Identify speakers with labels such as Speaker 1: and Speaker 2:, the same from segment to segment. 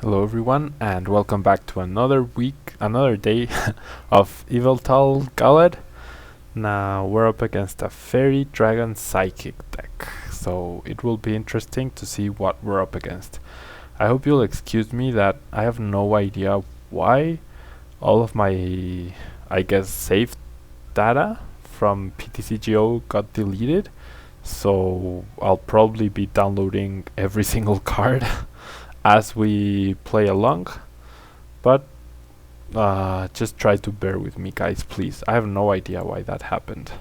Speaker 1: Hello everyone and welcome back to another day of Yveltal Gallade. Now we're up against a Fairy Dragon Psychic deck, so it will be interesting to see what we're up against. I hope you'll excuse me that I have no idea why all of my, I guess, saved data from PTCGO got deleted, so I'll probably be downloading every single card as we play along, but just try to bear with me, guys, please. I have no idea why that happened.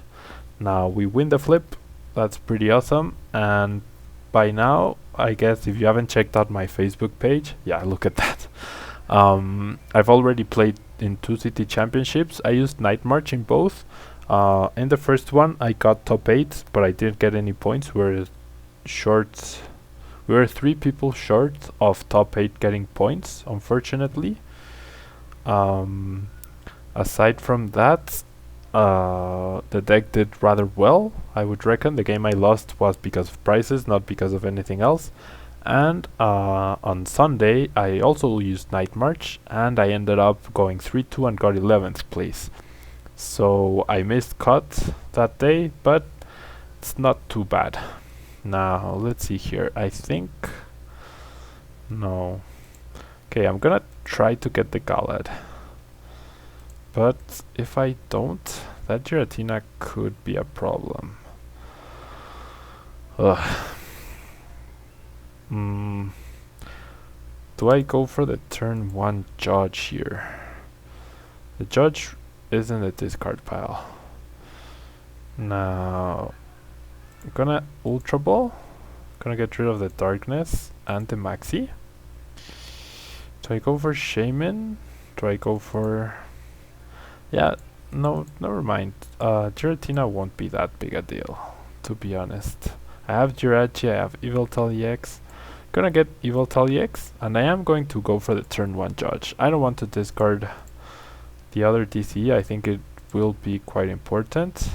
Speaker 1: Now we win the flip, that's pretty awesome, and by now, I guess if you haven't checked out my Facebook page, yeah, look at that. I've already played in 2 city championships. I used Night March in both. In the first one I got top 8, but I didn't get any points. We were 3 people short of top 8 getting points, unfortunately. Aside from that, the deck did rather well, I would reckon. The game I lost was because of prices, not because of anything else. And on Sunday, I also used Night March, and I ended up going 3-2 and got 11th place. So I missed cut that day, but it's not too bad. Now, let's see here. I think... no. Okay, I'm gonna try to get the Gallade. But if I don't, that Giratina could be a problem. Ugh. Do I go for the turn 1 Judge here? The Judge is in the discard pile. Now... I'm gonna Ultra Ball. Gonna get rid of the Darkness and the Maxi. Do I go for Shaman? Do I go for... yeah, no, never mind. Giratina won't be that big a deal, to be honest. I have Jirachi, I have Yveltal EX. Gonna get Yveltal EX, and I am going to go for the turn 1 Judge. I don't want to discard the other DCE. I think it will be quite important.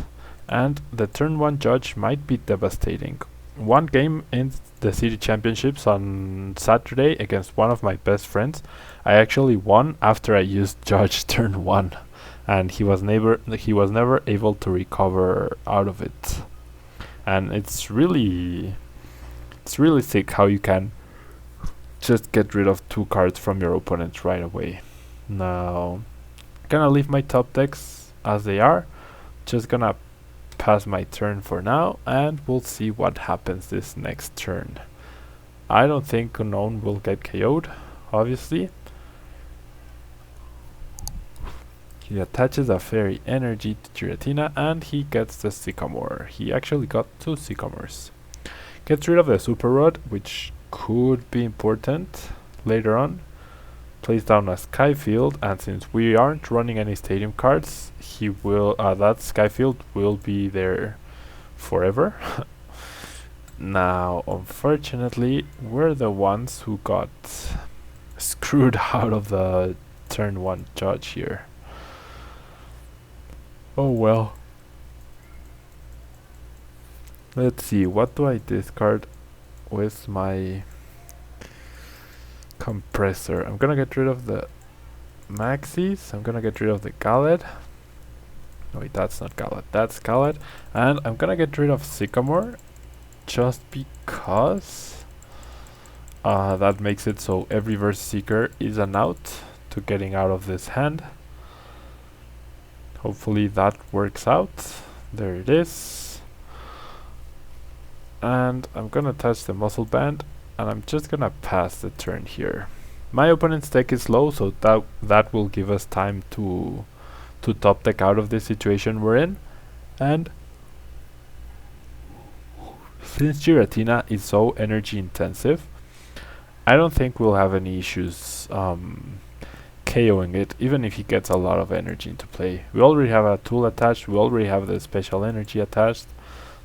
Speaker 1: And the turn 1 Judge might be devastating. One game in the city championships on Saturday against one of my best friends, I actually won after I used Judge turn 1, and he was never able to recover out of it. And it's really sick how you can just get rid of 2 cards from your opponent right away. Now, gonna leave my top decks as they are. Just gonna pass my turn for now, and we'll see what happens this next turn. I don't think Unknown will get KO'd, obviously. He attaches a Fairy Energy to Giratina, and he gets the Sycamore. He actually got 2 Sycamores. Gets rid of the Super Rod, which could be important later on. Plays down a Skyfield, and since we aren't running any stadium cards, he will that Skyfield will be there forever. Now, unfortunately, we're the ones who got screwed out of the turn 1 Judge here. Oh well. Let's see, what do I discard with my Compressor? I'm gonna get rid of the Maxis. I'm gonna get rid of the Gallade. No, wait, that's not Gallade. That's Gallade. And I'm gonna get rid of Sycamore, just because that makes it so every Verse Seeker is an out to getting out of this hand. Hopefully that works out. There it is. And I'm gonna touch the Muscle Band, and I'm just gonna pass the turn here. My opponent's deck is low, so that will give us time to top deck out of this situation we're in. And since Giratina is so energy intensive, I don't think we'll have any issues KOing it, even if he gets a lot of energy into play. We already have a tool attached, we already have the special energy attached,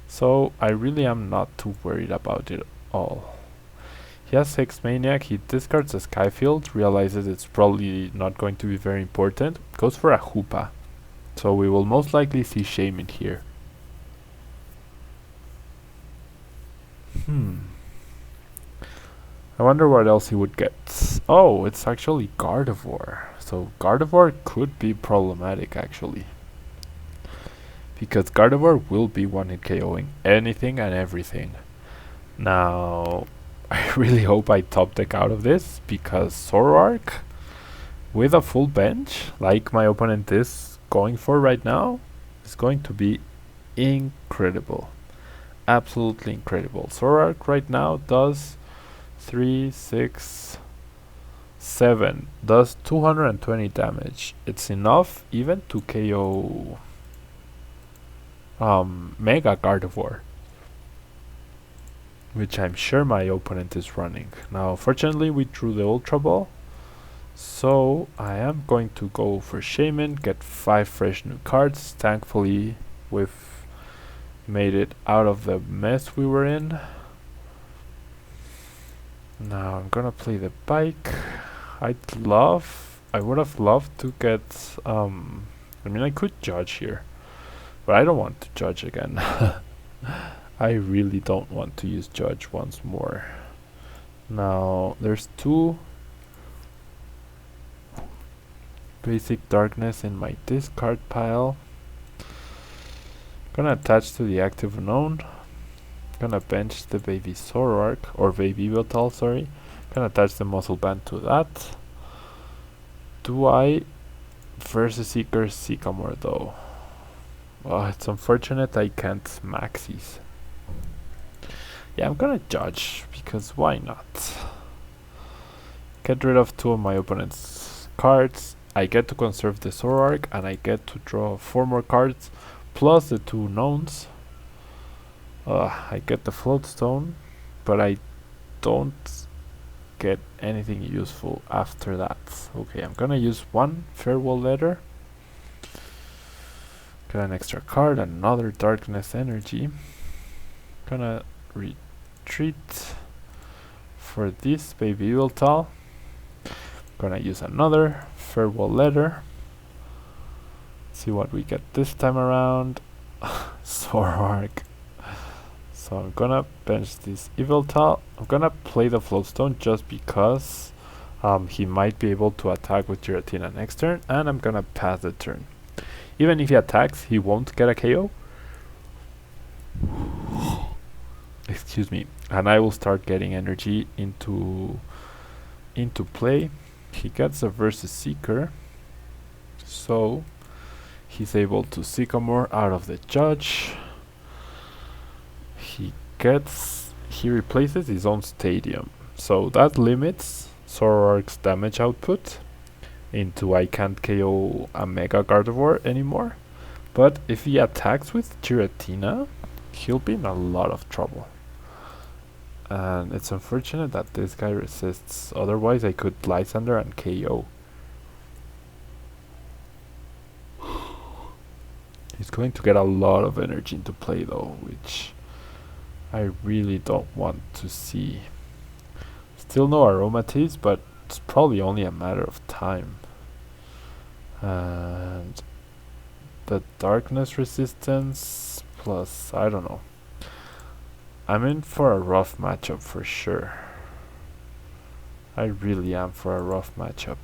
Speaker 1: so I really am not too worried about it all. He has Hex Maniac, he discards a Skyfield, realizes it's probably not going to be very important, goes for a Hoopa. So we will most likely see Shaman here. I wonder what else he would get. Oh, it's actually Gardevoir. So Gardevoir could be problematic actually. Because Gardevoir will be one-hit KOing anything and everything. Now, I really hope I top deck out of this, because Zoroark with a full bench, like my opponent is going for right now, is going to be incredible. Absolutely incredible. Zoroark right now does 3, 6, 7. Does 220 damage. It's enough even to KO Mega Gardevoir, which I'm sure my opponent is running. Now, fortunately, we drew the Ultra Ball, so I am going to go for Shaman, get 5 fresh new cards. Thankfully, we've made it out of the mess we were in. Now I'm gonna play the bike. I would have loved to get, I mean, I could judge here, but I don't want to judge again. I really don't want to use judge once more. Now, there's 2 basic darkness in my discard pile. Gonna attach to the active unknown. Gonna bench the baby Zoroark, or baby Yveltal, sorry. Gonna attach the muscle band to that. Do I versus Seeker Sycamore though? Oh, it's unfortunate I can't maxis. Yeah, I'm gonna judge, because why not? Get rid of 2 of my opponent's cards. I get to conserve the Zoroark, and I get to draw 4 more cards, plus the 2 knowns. I get the Floatstone, but I don't get anything useful after that. Okay, I'm gonna use 1 Farewell Letter. Got an extra card, another Darkness Energy. Gonna retreat for this baby Yveltal. Gonna use another Farewell Letter. See what we get this time around. Zoroark. So I'm gonna bench this Yveltal. I'm gonna play the Floatstone just because he might be able to attack with Giratina next turn, and I'm gonna pass the turn. Even if he attacks, he won't get a KO. Excuse me. And I will start getting energy into play. He gets a versus Seeker, so he's able to Sycamore out of the judge. He replaces his own stadium, so that limits Zoroark's damage output into I can't KO a Mega Gardevoir anymore. But if he attacks with Giratina, he'll be in a lot of trouble. And it's unfortunate that this guy resists, otherwise I could Lysander and KO. He's going to get a lot of energy into play though, which I really don't want to see. Still no Aromatisse, but it's probably only a matter of time. And the darkness resistance plus, I don't know. I'm in for a rough matchup for sure. I really am for a rough matchup.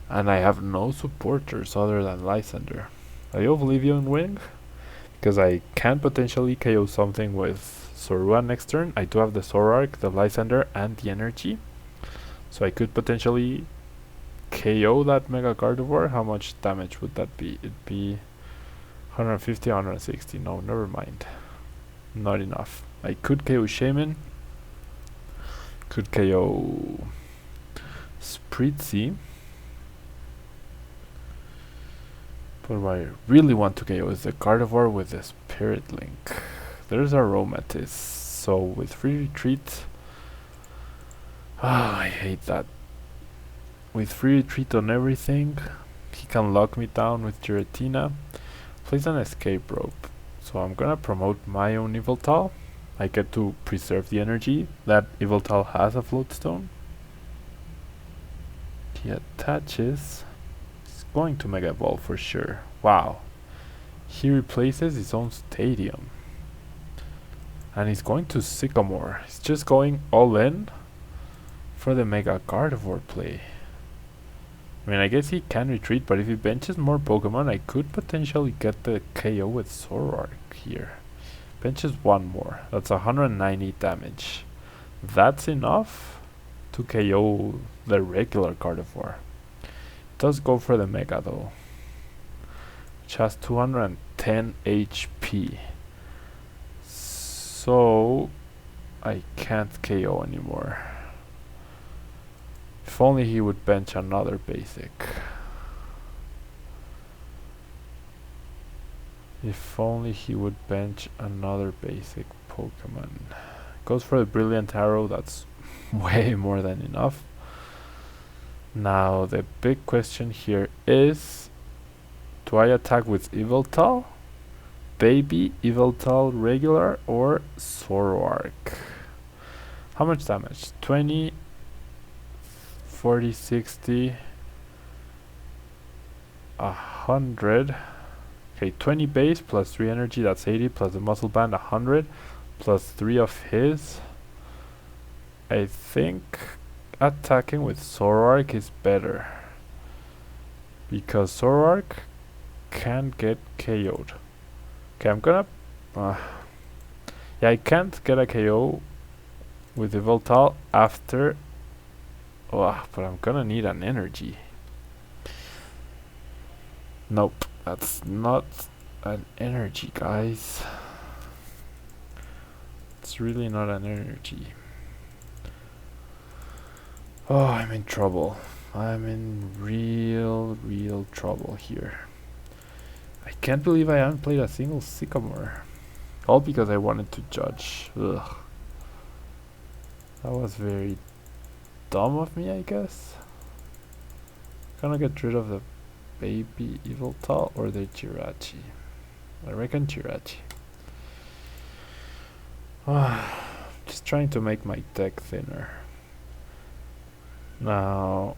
Speaker 1: And I have no supporters other than Lysander. I Oblivion Wing, because I can potentially KO something with Zorua next turn. I do have the Zoroark, the Lysander, and the energy. So I could potentially KO that Mega Gardevoir. How much damage would that be? It'd be 150, 160. No, never mind. Not enough. I could KO Shaman. Could KO Spritzy. But what I really want to KO is the Gardevoir with the Spirit Link. There's Aromatisse. So with free retreat... I hate that. With free retreat on everything, he can lock me down with Giratina. Plays an escape rope. So I'm gonna promote my own Yveltal. I get to preserve the energy. That Yveltal has a Floatstone. He attaches. He's going to Mega Ball for sure. Wow. He replaces his own stadium. And he's going to Sycamore. He's just going all in for the Mega Gardevoir play? I mean, I guess he can retreat, but if he benches more Pokemon, I could potentially get the KO with Zoroark here. Benches one more. That's 190 damage. That's enough to KO the regular Gardevoir. Does go for the Mega though, which has 210 HP. So I can't KO anymore. If only he would bench another basic. If only he would bench another basic Pokemon. Goes for the Brilliant Arrow, that's way more than enough. Now the big question here is, do I attack with Yveltal, Baby, Yveltal regular, or Zoroark? How much damage? 20, 40, 60, 100. Okay, 20 base plus 3 energy, that's 80, plus the muscle band 100, plus 3 of his. I think attacking with Zoroark is better, because Zoroark can get KO'd. Okay, I'm gonna... yeah, I can't get a KO with Yveltal after... but I'm gonna need an energy. Nope, that's not an energy, guys. It's really not an energy. Oh, I'm in trouble. I'm in real trouble here. I can't believe I haven't played a single Sycamore. All because I wanted to judge. Ugh. That was very dumb of me, I guess. Gonna get rid of the Baby Yveltal or the Jirachi. I reckon Jirachi. Just trying to make my deck thinner. Now,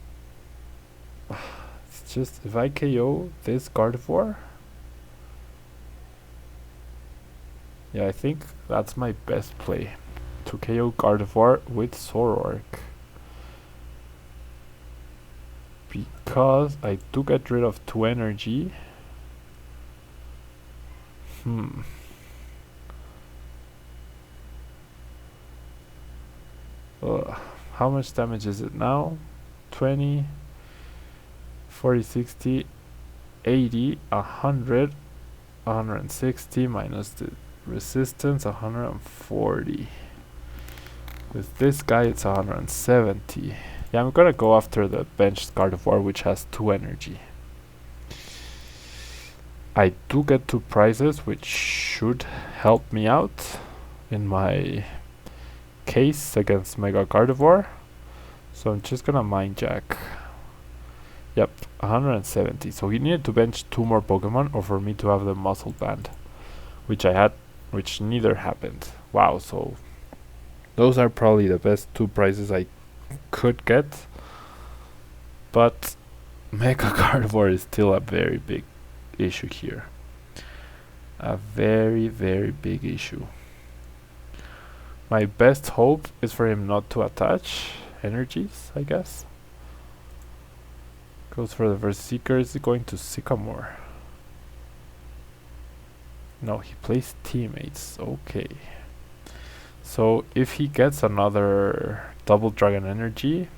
Speaker 1: it's just if I KO this Gardevoir, yeah, I think that's my best play, to KO Gardevoir with Zoroark, because I do get rid of 2 energy. How much damage is it now? 20, 40, 60, 80, 100, 160 minus the resistance, 140. With this guy it's 170. Yeah, I'm gonna go after the benched Gardevoir, which has 2 energy. I do get 2 prizes, which should help me out in my case against Mega Gardevoir. So I'm just gonna Mind Jack. Yep, 170. So he needed to bench 2 more Pokemon or for me to have the Muscle Band, which I had, which neither happened. Wow, so those are probably the best 2 prizes I could get. But Mega Gardevoir is still a very big issue here. A very big issue. My best hope is for him not to attach energies, I guess. Goes for the Berserker. Is he going to Sycamore? No, he plays Teammates. Okay. So if he gets another Double Dragon energy,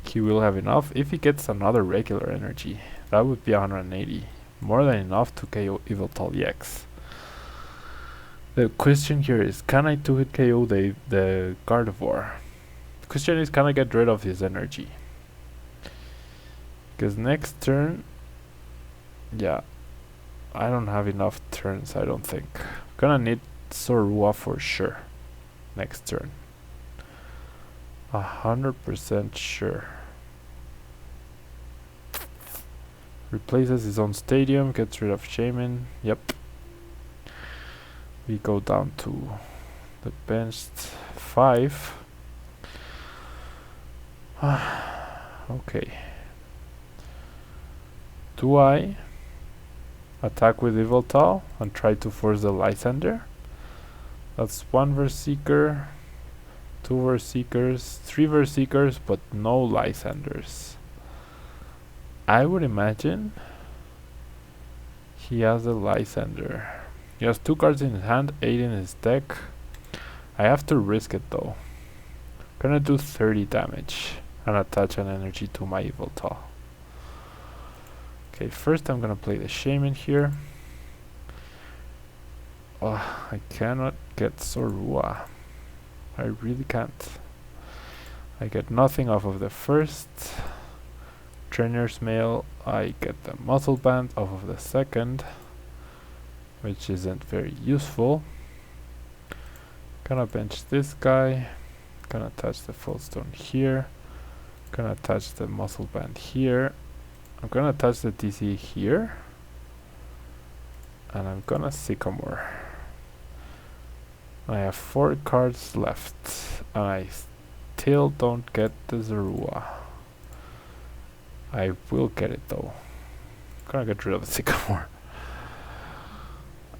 Speaker 1: he will have enough. If he gets another regular energy, that would be 180. More than enough to KO Yveltal EX. The question here is, can I 2-hit KO the Gardevoir? The question is, can I get rid of his energy? Because next turn, yeah, I don't have enough turns, I don't think. Gonna need Zorua for sure next turn. 100% sure. Replaces his own stadium, gets rid of Shaman. Yep. We go down to the benched 5. Okay. Do I attack with Yveltal and try to force the Lysander? That's 1 Berserker, 2 Verse Seekers, 3 Verse Seekers, but no Lysanders. I would imagine he has a Lysander. He has 2 cards in his hand, 8 in his deck. I have to risk it though. Gonna do 30 damage and attach an energy to my Yveltal. Okay, first I'm gonna play the Shaman here. Oh, I cannot get Zoroark. I really can't. I get nothing off of the first. Trainer's Mail, I get the Muscle Band off of the second, which isn't very useful. Gonna bench this guy. Gonna attach the Full Stone here. Gonna attach the Muscle Band here. I'm gonna attach the DC here. And I'm gonna Sycamore. I have 4 cards left. And I still don't get the Zoroark. I will get it though. Gonna get rid of the Sycamore.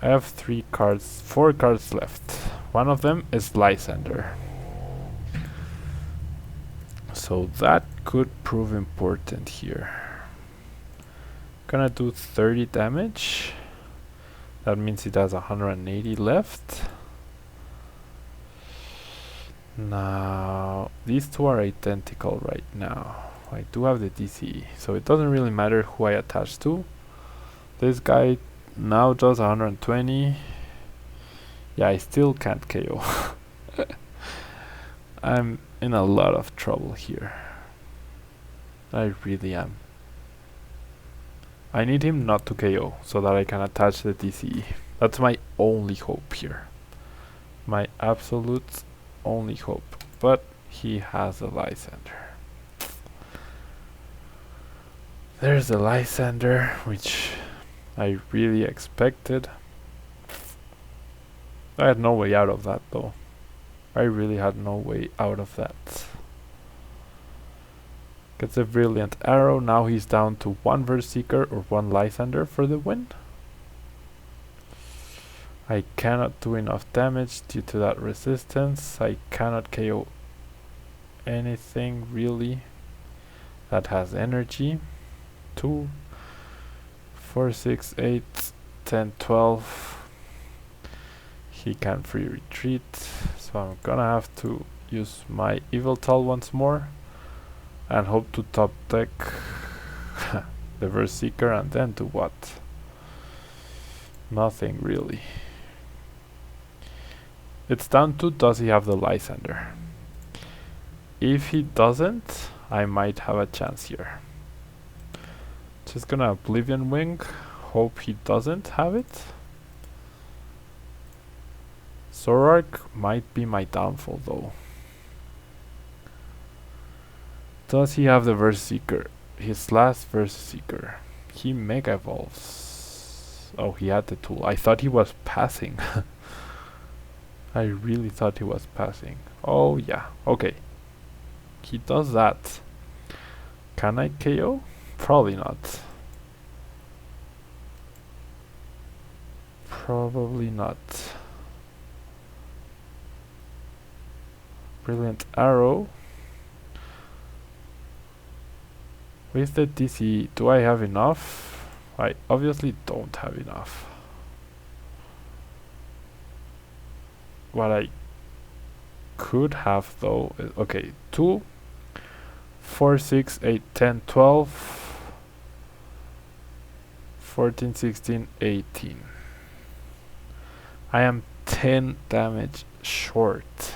Speaker 1: I have 4 cards left. One of them is Lysander. So that could prove important here. Gonna do 30 damage. That means it has 180 left. Now, these two are identical right now. I do have the DC, so it doesn't really matter who I attach to. This guy now does 120. Yeah, I still can't KO. I'm in a lot of trouble here. I really am. I need him not to KO so that I can attach the DCE. That's my only hope here. My absolute only hope. But he has a Lysander. There's a Lysander, which I really expected. I had no way out of that though. I really had no way out of that. Gets a Brilliant Arrow. Now he's down to 1 Verse Seeker or 1 Lysander for the win. I cannot do enough damage due to that resistance. I cannot KO anything really that has energy. 2, 4, 6, 8, 10, 12. He can free retreat, so I'm gonna have to use my Yveltal once more and hope to top deck the Verse Seeker and then do what? Nothing really. It's down to, does he have the Lysander? If he doesn't, I might have a chance here. Just gonna Oblivion Wing, hope he doesn't have it. Zoroark might be my downfall though. Does he have the Verse Seeker? His last Verse Seeker. He Mega Evolves. Oh, he had the tool. I thought he was passing. I really thought he was passing. Oh yeah, okay. He does that. Can I KO? Probably not. Probably not. Brilliant Arrow. With the DC, do I have enough? I obviously don't have enough. What I could have though is, okay, 2, 4, 6, 8, 10, 12, 14, 16, 18. I am 10 damage short.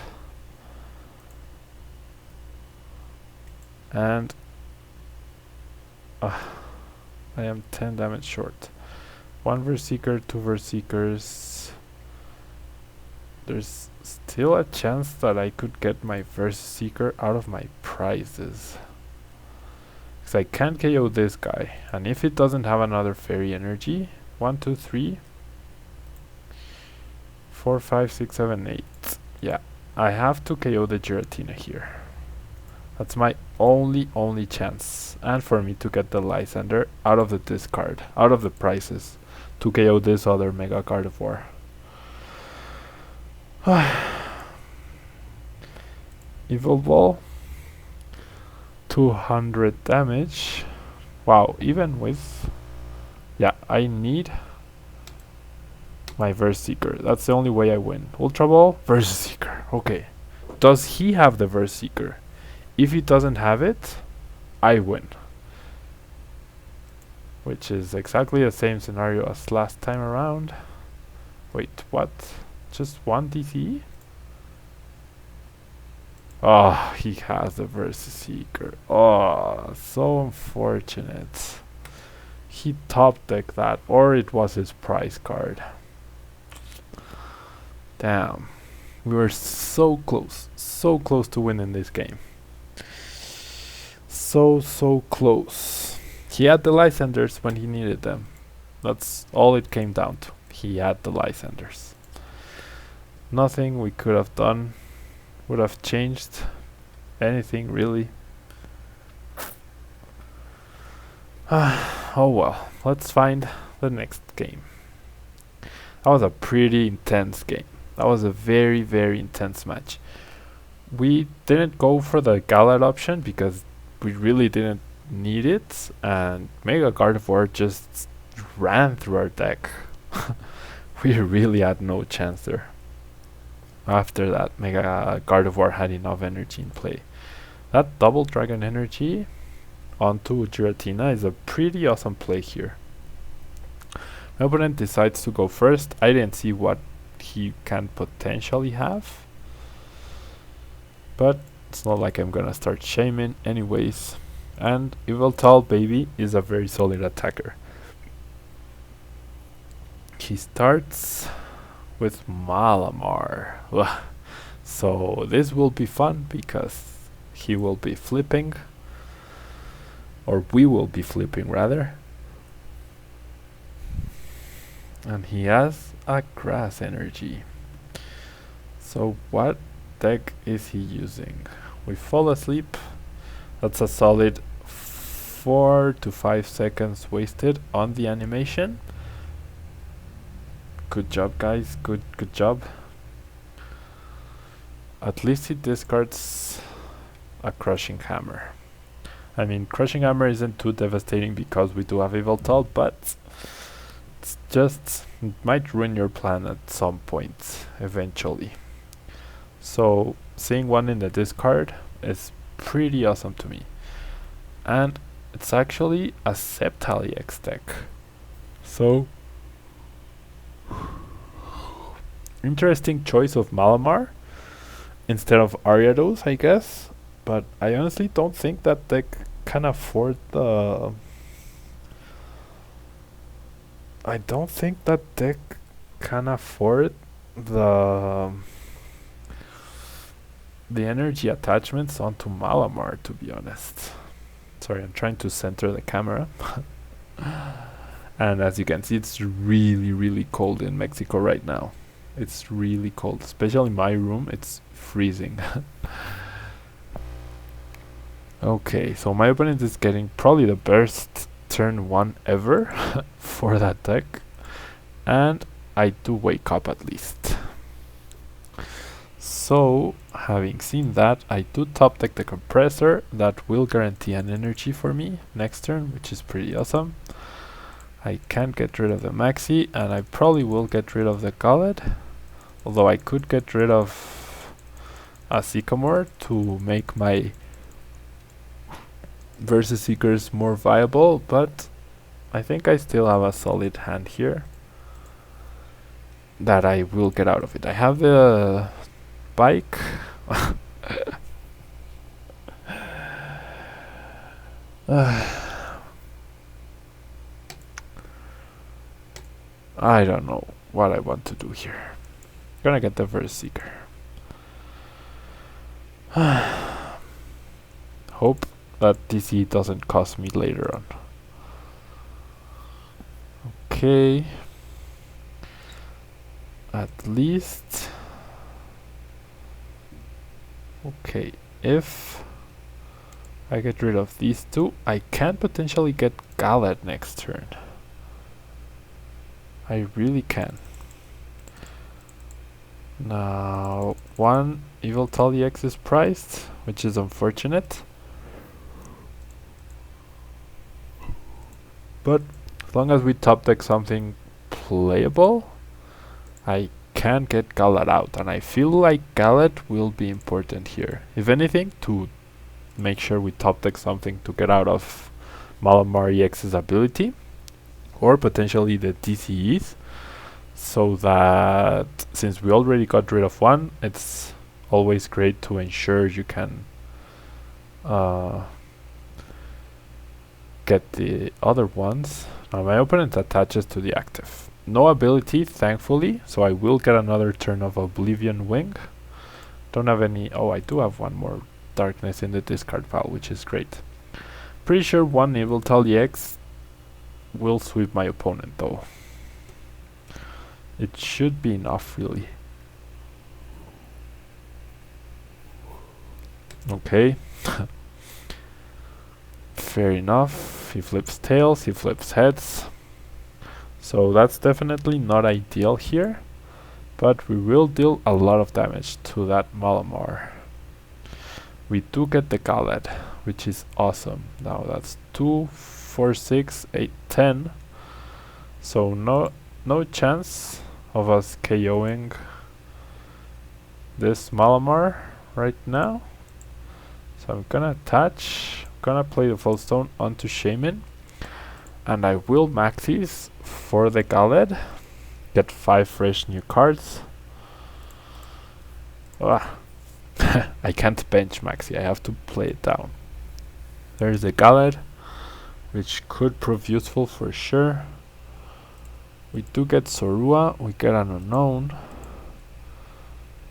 Speaker 1: And I am 10 damage short. 1 Verse Seeker, 2 Verse Seekers. There's still a chance that I could get my Verse Seeker out of my prizes. Because I can't KO this guy. And if it doesn't have another fairy energy, 1, 2, 3, 4, 5, 6, 7, 8. Yeah, I have to KO the Giratina here. That's my only chance. And for me to get the Lysander out of the discard, out of the prizes, to KO this other Mega Carnivore. Yveltal, 200 damage. Wow, even with... Yeah, I need my Verse Seeker. That's the only way I win. Ultra Ball, Verse Seeker. Okay. Does he have the Verse Seeker? If he doesn't have it, I win. Which is exactly the same scenario as last time around. Wait, what? Just one DCE? Oh, he has the Verse Seeker. Oh, so unfortunate. He top decked that, or it was his prize card. Damn. We were so close to winning this game. So close. He had the Lysanders when he needed them. That's all it came down to. He had the Lysanders. Nothing we could have done would have changed anything really. Oh well, let's find the next game. That was a pretty intense game. That was a very intense match. We didn't go for the Gallade option because we really didn't need it, and Mega Gardevoir just ran through our deck. We really had no chance there. After that, Mega Gardevoir had enough energy in play. That double Dragon Energy onto Giratina is a pretty awesome play here. My opponent decides to go first. I didn't see what he can potentially have, but it's not like I'm gonna start shaming anyways. And Yveltal baby is a very solid attacker. He starts with Malamar. So this will be fun because he will be flipping, or we will be flipping rather. And he has a grass energy. So what deck is he using? We fall asleep. That's a solid 4 to 5 seconds wasted on the animation. Good job guys, good job. At least he discards a Crushing Hammer. I mean, Crushing Hammer isn't too devastating because we do have Yveltal, but it's just, it might ruin your plan at some point eventually. So seeing one in the discard is pretty awesome to me. And it's actually a Yveltal EX deck. So interesting choice of Malamar instead of Ariados, I guess. But I honestly don't think that deck can afford the... I don't think that deck can afford the energy attachments onto Malamar, to be honest. Sorry, I'm trying to center the camera. And as you can see, it's really cold in Mexico right now. It's really cold, especially in my room. It's freezing. Okay, so my opponent is getting probably the best turn 1 ever for that deck, and I do wake up at least. So having seen that, I do top deck the Compressor. That will guarantee an energy for me next turn, which is pretty awesome. I can't get rid of the Maxi, and I probably will get rid of the Gallade, although I could get rid of a Sycamore to make my Versus Seekers more viable, but I think I still have a solid hand here that I will get out of it. I have the bike. I don't know what I want to do here. Gonna get the Verse Seeker. Hope that DC doesn't cost me later on. Okay. At least. Okay, if I get rid of these two, I can potentially get Gallade next turn. I really can. Now, one Yveltal EX is priced, which is unfortunate. But as long as we top deck something playable, I can get Gallade out, and I feel like Gallade will be important here. If anything, to make sure we top deck something to get out of Malamar EX's ability, or potentially the TCEs, so that since we already got rid of one, it's always great to ensure you can get the other ones. Now my opponent attaches to the active. No ability, thankfully, so I will get another turn of Oblivion Wing. Don't have any... oh, I do have one more darkness in the discard pile, which is great. Pretty sure one Yveltal EX will sweep my opponent, though. It should be enough, really. Okay. Fair enough. He flips tails, he flips heads. So that's definitely not ideal here. But we will deal a lot of damage to that Malamar. We do get the Gallade, which is awesome. Now that's 2, 4, 6, 8, 10. So no chance of us KOing this Malamar right now. So I'm gonna attach, gonna play the Full Stone onto Shaman, and I will max these for the Gallade, get 5 fresh new cards. I can't bench maxi, I have to play it down. There's the Gallade, which could prove useful for sure. We do get Zorua, we get an unknown.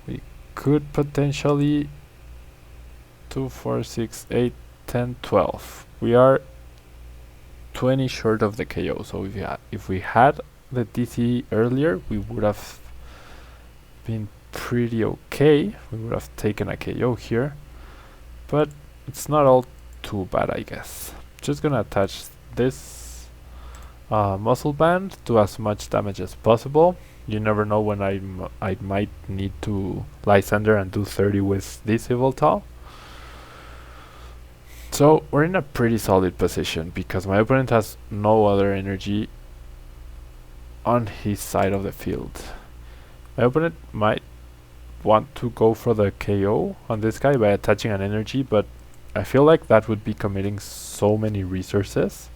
Speaker 1: We could potentially 2, 4, 6, 8, 10, 12. We are 20 short of the KO, so if we had the DC earlier, we would have been pretty okay. We would have taken a KO here, but it's not all too bad, I guess. Just gonna attach this muscle band, do as much damage as possible. You never know when I might need to Lysander and do 30 with this Yveltal. So we're in a pretty solid position because my opponent has no other energy on his side of the field. My opponent might want to go for the KO on this guy by attaching an energy, but I feel like that would be committing so many resources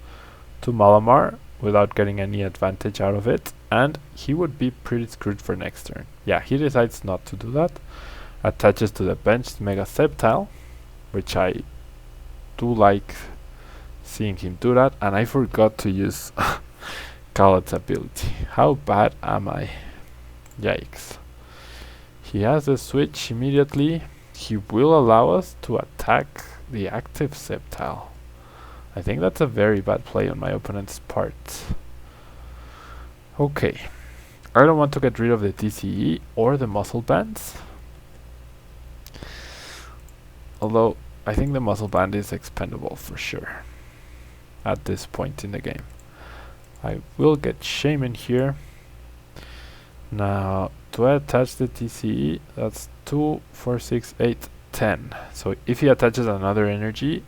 Speaker 1: to Malamar without getting any advantage out of it, and he would be pretty screwed for next turn. Yeah, he decides not to do that. Attaches to the benched Mega Sceptile, which I do like seeing him do that, and I forgot to use Gallade's ability. How bad am I? Yikes. He has the switch immediately. He will allow us to attack the active Sceptile. I think that's a very bad play on my opponent's part. Okay. I don't want to get rid of the TCE or the muscle bands. Although, I think the muscle band is expendable for sure at this point in the game. I will get Shaman here. Now, do I attach the TCE? That's 2, 4, 6, 8, 10. So if he attaches another energy,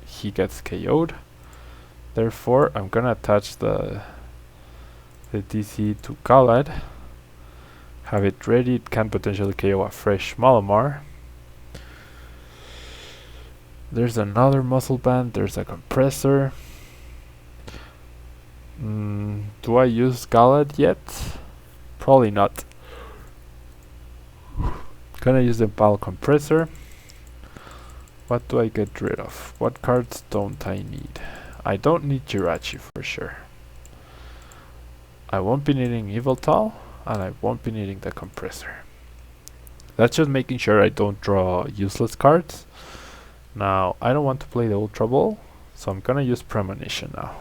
Speaker 1: he gets KO'd. Therefore, I'm gonna attach the TCE to Gallade. Have it ready, it can potentially KO a fresh Malamar. There's another muscle band, there's a compressor. Do I use Gallade yet? Probably not. Gonna use the Ball compressor. What do I get rid of? What cards don't I need? I don't need Jirachi for sure. I won't be needing Yveltal, and I won't be needing the compressor. That's just making sure I don't draw useless cards. Now, I don't want to play the Ultra Ball, so I'm gonna use Premonition now.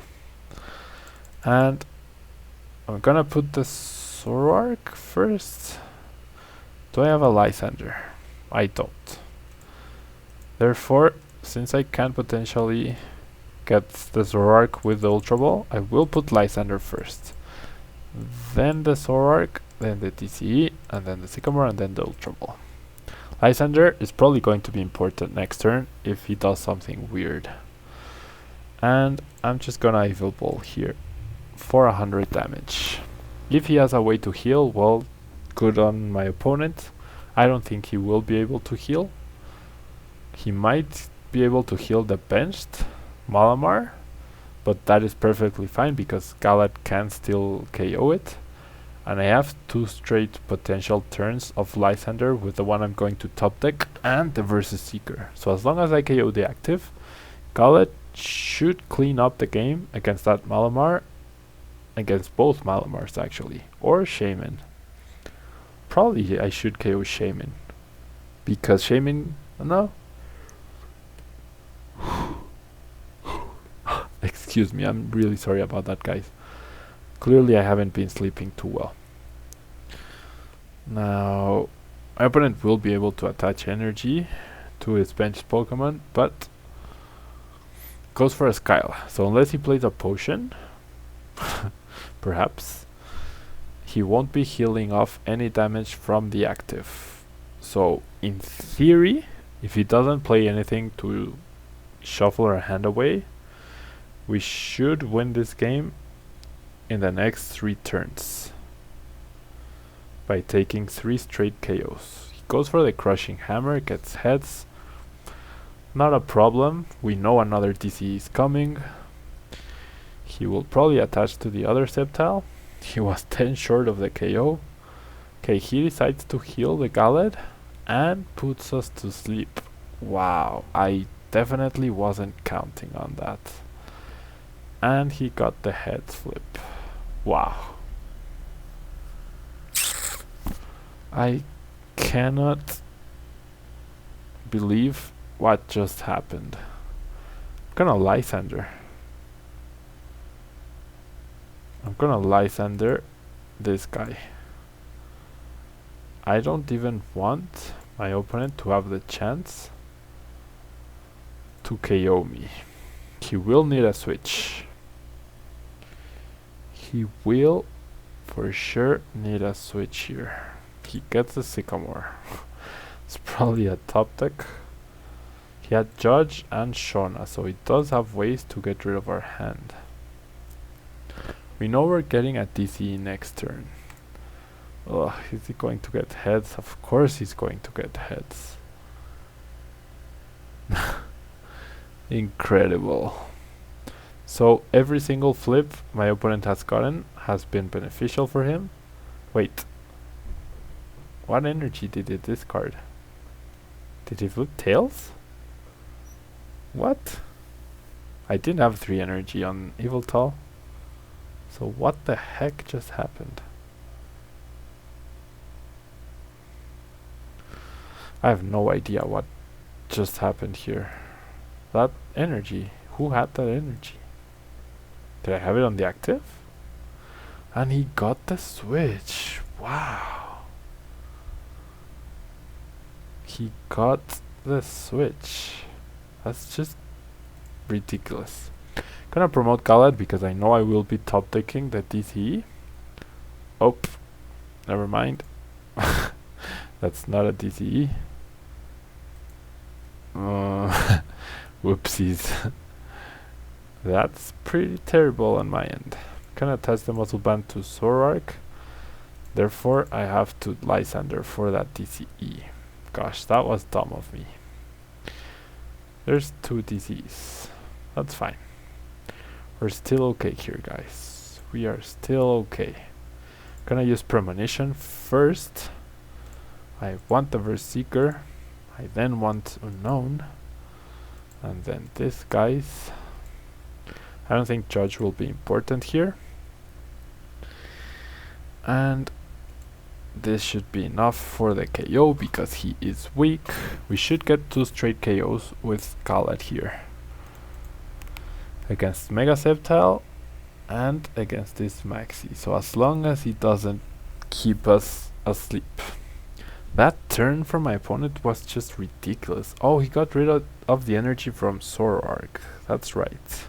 Speaker 1: And I'm gonna put the Zoroark first. Do I have a Lysander? I don't. Therefore, since I can potentially get the Zoroark with the Ultra Ball, I will put Lysander first. Then the Zoroark, then the TCE, and then the Sycamore, and then the Ultra Ball. Lysander is probably going to be important next turn if he does something weird. And I'm just gonna Yveltal here for 100 damage. If he has a way to heal, well, good on my opponent. I don't think he will be able to heal. He might be able to heal the benched Malamar, but that is perfectly fine because Gallade can still KO it. And I have 2 straight potential turns of Lysander with the one I'm going to top deck and the Versus Seeker. So as long as I KO the active, Gallade should clean up the game against that Malamar, against both Malamars actually, or Shaman. Probably I should KO Shaman, because Shaman, no. Excuse me, I'm really sorry about that, guys. Clearly I haven't been sleeping too well. Now, my opponent will be able to attach energy to his bench Pokemon, but goes for a Skyle. So unless he plays a potion, perhaps, he won't be healing off any damage from the active. So in theory, if he doesn't play anything to shuffle our hand away, we should win this game in the next 3 turns by taking 3 straight KOs. He goes for the Crushing Hammer, gets heads. Not a problem. We know another DC is coming. He will probably attach to the other Yveltal. He was 10 short of the KO. Okay, he decides to heal the Gallade and puts us to sleep. Wow, I definitely wasn't counting on that. And he got the heads flip. Wow. I cannot believe what just happened. I'm gonna Lysander. I'm gonna Lysander this guy. I don't even want my opponent to have the chance to KO me. He will need a switch. He will for sure need a switch here. He gets the Sycamore. It's probably a top deck. He had Judge and Shauna, so he does have ways to get rid of our hand. We know we're getting a DCE next turn. Ugh, is he going to get heads? Of course he's going to get heads. Incredible. So every single flip my opponent has gotten has been beneficial for him. Wait. What energy did it discard? Did he flip Tails? What? I didn't have 3 energy on Yveltal. So what the heck just happened? I have no idea what just happened here. That energy. Who had that energy? Did I have it on the active? And he got the switch. Wow. He got the switch. That's just ridiculous. Gonna promote Gallade because I know I will be top decking the DCE. Oh, never mind. That's not a DCE. Whoopsies. That's pretty terrible on my end. Gonna attach the Muscle Band to Zoroark. Therefore, I have to Lysander for that DCE. Gosh, that was dumb of me. There's 2 DCs. That's fine. We're still okay here, guys. We are still okay. Gonna use Premonition first. I want the Verse Seeker. I then want Unknown. And then this, guys. I don't think Judge will be important here. And this should be enough for the KO because he is weak. We should get 2 straight KOs with Gallade here. Against Mega Yveltal and against this Maxi. So as long as he doesn't keep us asleep. That turn from my opponent was just ridiculous. Oh, he got rid of the energy from Zoroark. That's right.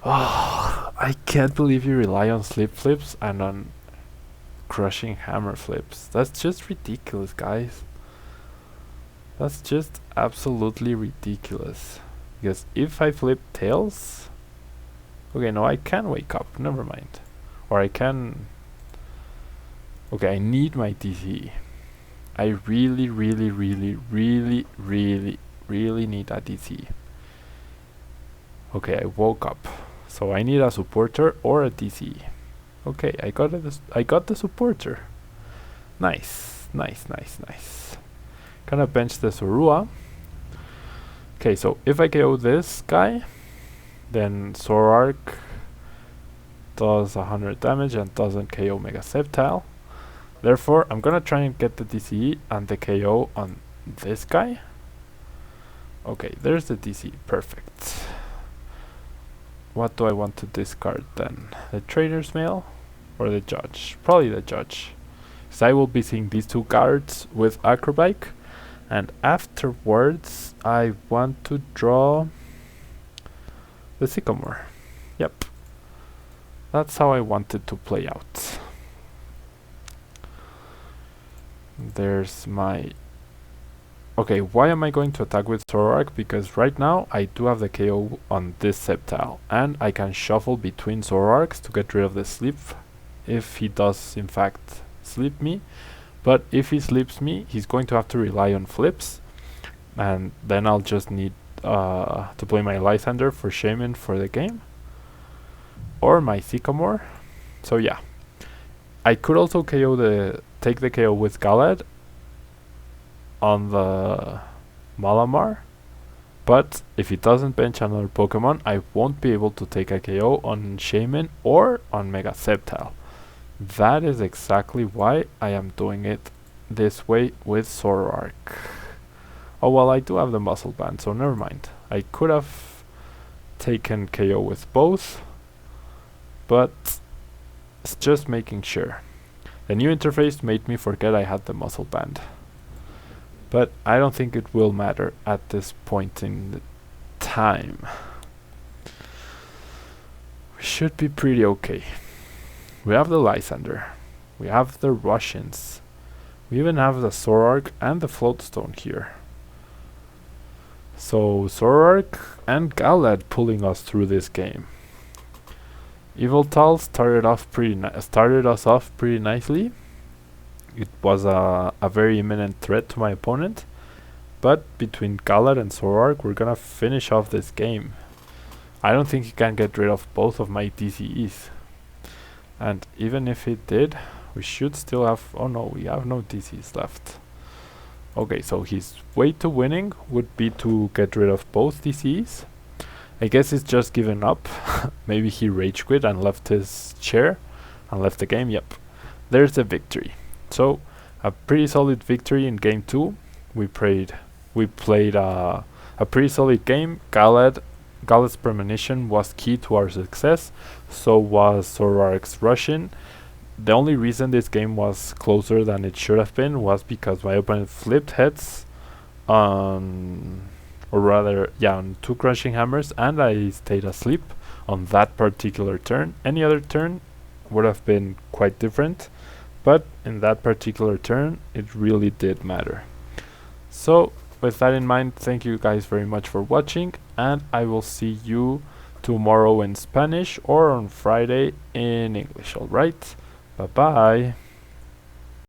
Speaker 1: Oh, I can't believe you rely on sleep flips and on crushing hammer flips. That's just ridiculous, guys. That's just absolutely ridiculous. Because if I flip tails... Okay, no, I can wake up. Never mind. Or I can... Okay, I need my TCE. I really need that TCE. Okay, I woke up. So I need a supporter or a TCE. Okay, I got it. I got the supporter. Nice. Gonna bench the Zorua. Okay, so if I KO this guy, then Zoroark does 100 damage and doesn't KO Mega Yveltal. Therefore, I'm gonna try and get the DCE and the KO on this guy. Okay, there's the DCE. Perfect. What do I want to discard then? The Trader's Mail or the Judge? Probably the Judge. So I will be seeing these two cards with Acrobike. And afterwards, I want to draw the Sycamore. Yep. That's how I want it to play out. There's my... Okay, why am I going to attack with Zoroark? Because right now I do have the KO on this Yveltal, and I can shuffle between Zoroarks to get rid of the sleep if he does in fact sleep me. But if he sleeps me, he's going to have to rely on flips, and then I'll just need to play my Lysander for Shaman for the game, or my Sycamore. So yeah, I could also take the KO with Gallade on the Malamar, but if he doesn't bench another Pokemon, I won't be able to take a KO on Shaman or on Mega Yveltal. That is exactly why I am doing it this way with Zoroark. Oh well, I do have the Muscle Band, so never mind. I could have taken KO with both, but it's just making sure. The new interface made me forget I had the Muscle Band, but I don't think it will matter at this point in time. We should be pretty okay. We have the Lysander, we have the Russians, we even have the Zoroark and the Floatstone here. So Zoroark and Gallade pulling us through this game. Yveltal started us off pretty nicely. It was a very imminent threat to my opponent, but between Gallade and Zoroark, we're gonna finish off this game. I don't think he can get rid of both of my DCEs. And even if he did, we should still have... Oh no, we have no DCs left. Okay, so his way to winning would be to get rid of both DCs. I guess he's just given up. Maybe he rage quit and left his chair and left the game. Yep, there's the victory. So, a pretty solid victory in game 2. We played a pretty solid game. Gallade's Premonition was key to our success, so was Zoroark's Russian. The only reason this game was closer than it should have been was because my opponent flipped heads on 2 Crushing Hammers, and I stayed asleep on that particular turn. Any other turn would have been quite different, but in that particular turn it really did matter. So with that in mind, thank you guys very much for watching, and I will see you tomorrow in Spanish or on Friday in English. Alright, bye bye.